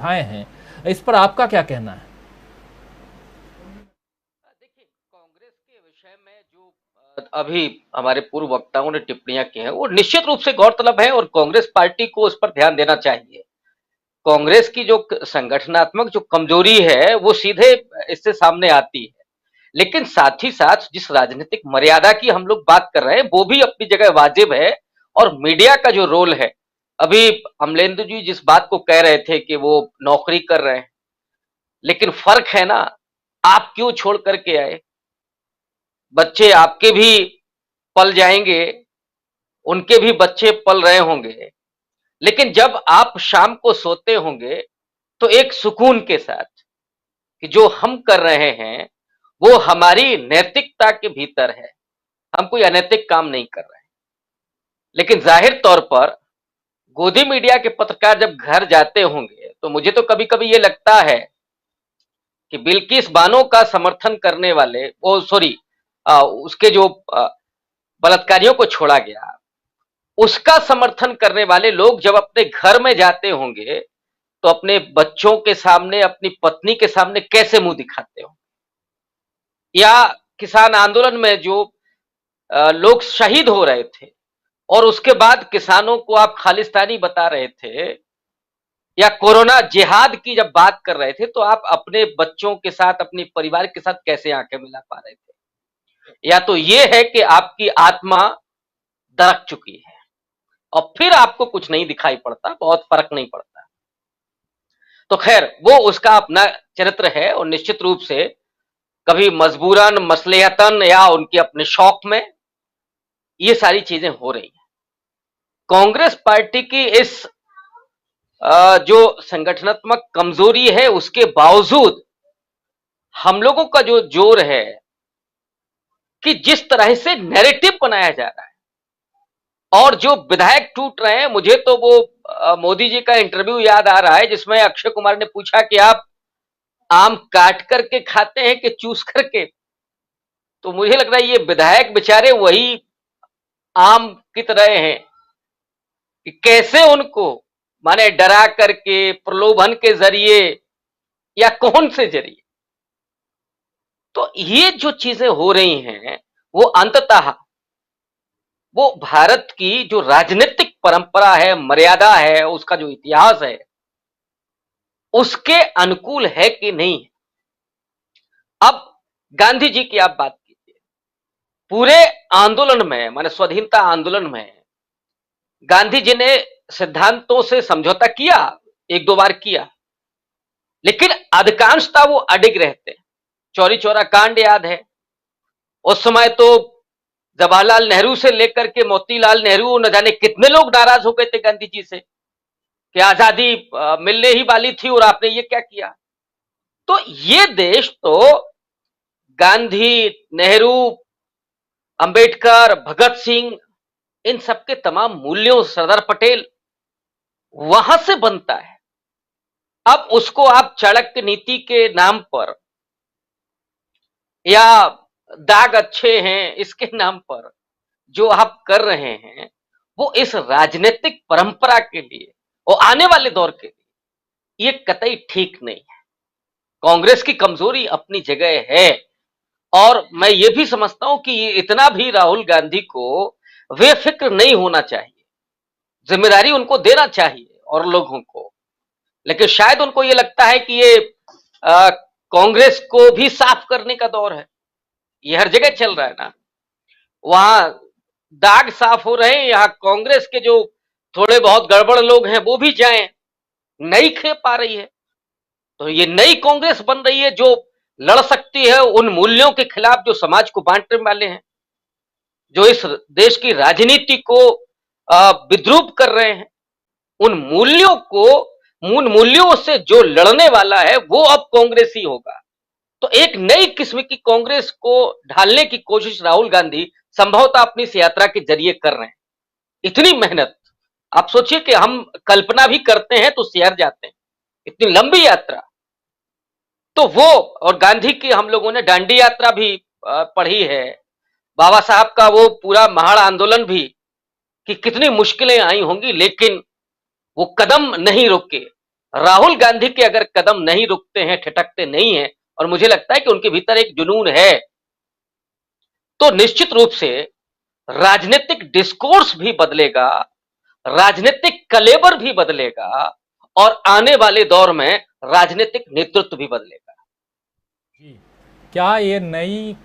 आए हैं, इस पर आपका क्या कहना है? देखिए, कांग्रेस के विषय में जो अभी हमारे पूर्व वक्ताओं ने टिप्पणियां की हैं वो निश्चित रूप से गौरतलब है और कांग्रेस पार्टी को उस पर ध्यान देना चाहिए। कांग्रेस की जो संगठनात्मक जो कमजोरी है वो सीधे इससे सामने आती है। लेकिन साथ ही साथ जिस राजनीतिक मर्यादा की हम लोग बात कर रहे हैं वो भी अपनी जगह वाजिब है। और मीडिया का जो रोल है, अभी अमलेंदु जी जिस बात को कह रहे थे कि वो नौकरी कर रहे हैं, लेकिन फर्क है ना, आप क्यों छोड़ करके आए? बच्चे आपके भी पल जाएंगे, उनके भी बच्चे पल रहे होंगे। लेकिन जब आप शाम को सोते होंगे तो एक सुकून के साथ कि जो हम कर रहे हैं वो हमारी नैतिकता के भीतर है, हम कोई अनैतिक काम नहीं कर रहे हैं। लेकिन जाहिर तौर पर गोदी मीडिया के पत्रकार जब घर जाते होंगे तो मुझे तो कभी कभी ये लगता है कि बिल्किस बानो का समर्थन करने वाले, वो सॉरी, उसके जो बलात्कारियों को छोड़ा गया उसका समर्थन करने वाले लोग जब अपने घर में जाते होंगे तो अपने बच्चों के सामने, अपनी पत्नी के सामने कैसे मुंह दिखाते हो? या किसान आंदोलन में जो लोग शहीद हो रहे थे और उसके बाद किसानों को आप खालिस्तानी बता रहे थे, या कोरोना जिहाद की जब बात कर रहे थे तो आप अपने बच्चों के साथ, अपने परिवार के साथ कैसे आंखें मिला पा रहे थे? या तो ये है कि आपकी आत्मा दरक चुकी है और फिर आपको कुछ नहीं दिखाई पड़ता, बहुत फर्क नहीं पड़ता। तो खैर, वो उसका अपना चरित्र है और निश्चित रूप से कभी मजबूरन, मसलिहतन या उनके अपने शौक में ये सारी चीजें हो रही हैं। कांग्रेस पार्टी की इस जो संगठनात्मक कमजोरी है उसके बावजूद हम लोगों का जो जोर है कि जिस तरह से नैरेटिव बनाया जा रहा है और जो विधायक टूट रहे हैं, मुझे तो वो मोदी जी का इंटरव्यू याद आ रहा है जिसमें अक्षय कुमार ने पूछा कि आप आम काट करके खाते हैं कि चूस करके? तो मुझे लग रहा है ये विधायक बेचारे वही आम की तरह हैं कि कैसे उनको, माने डरा करके, प्रलोभन के जरिए या कौन से जरिए। तो ये जो चीजें हो रही हैं वो अंततः वो भारत की जो राजनीतिक परंपरा है, मर्यादा है, उसका जो इतिहास है उसके अनुकूल है कि नहीं। अब गांधी जी की आप बात कीजिए, पूरे आंदोलन में, माने स्वाधीनता आंदोलन में गांधी जी ने सिद्धांतों से समझौता किया, एक दो बार किया, लेकिन अधिकांशता वो अडिग रहते। चौरी चौरा कांड याद है, उस समय तो जवाहरलाल नेहरू से लेकर के मोतीलाल नेहरू, न जाने कितने लोग नाराज हो गए थे गांधी जी से कि आजादी मिलने ही वाली थी और आपने ये क्या किया। तो ये देश तो गांधी, नेहरू, अंबेडकर, भगत सिंह, इन सबके तमाम मूल्यों, सरदार पटेल, वहां से बनता है। अब उसको आप चाणक्य नीति के नाम पर या दाग अच्छे हैं इसके नाम पर जो आप कर रहे हैं, वो इस राजनीतिक परंपरा के लिए और आने वाले दौर के लिए ये कतई ठीक नहीं है। कांग्रेस की कमजोरी अपनी जगह है और मैं ये भी समझता हूं कि ये इतना भी राहुल गांधी को बेफिक्र नहीं होना चाहिए, जिम्मेदारी उनको देना चाहिए और लोगों को। लेकिन शायद उनको ये लगता है कि ये कांग्रेस को भी साफ करने का दौर है। ये हर जगह चल रहा है ना, वहां दाग साफ हो रहे हैं, यहाँ कांग्रेस के जो थोड़े बहुत गड़बड़ लोग हैं वो भी जाएं, नहीं खेप पा रही है। तो ये नई कांग्रेस बन रही है जो लड़ सकती है उन मूल्यों के खिलाफ जो समाज को बांटने वाले हैं, जो इस देश की राजनीति को विद्रूप कर रहे हैं। उन मूल्यों को, उन मूल्यों से जो लड़ने वाला है वो अब कांग्रेस ही होगा। तो एक नई किस्म की कांग्रेस को ढालने की कोशिश राहुल गांधी संभवतः अपनी इस यात्रा के जरिए कर रहे हैं। इतनी मेहनत, आप सोचिए कि हम कल्पना भी करते हैं तो शहर जाते हैं, इतनी लंबी यात्रा। तो वो, और गांधी की हम लोगों ने दांडी यात्रा भी पढ़ी है, बाबा साहब का वो पूरा महाड़ आंदोलन भी, कि कितनी मुश्किलें आई होंगी लेकिन वो कदम नहीं रोके। राहुल गांधी के अगर कदम नहीं रुकते हैं, ठिठकते नहीं हैं, और मुझे लगता है कि उनके भीतर एक जुनून है, तो निश्चित रूप से राजनीतिक डिस्कोर्स भी बदलेगा, राजनीतिक कलेबर भी बदलेगा, और आने वाले दौर में राजनीतिक नेतृत्व भी बदलेगा। जी। क्या ये नई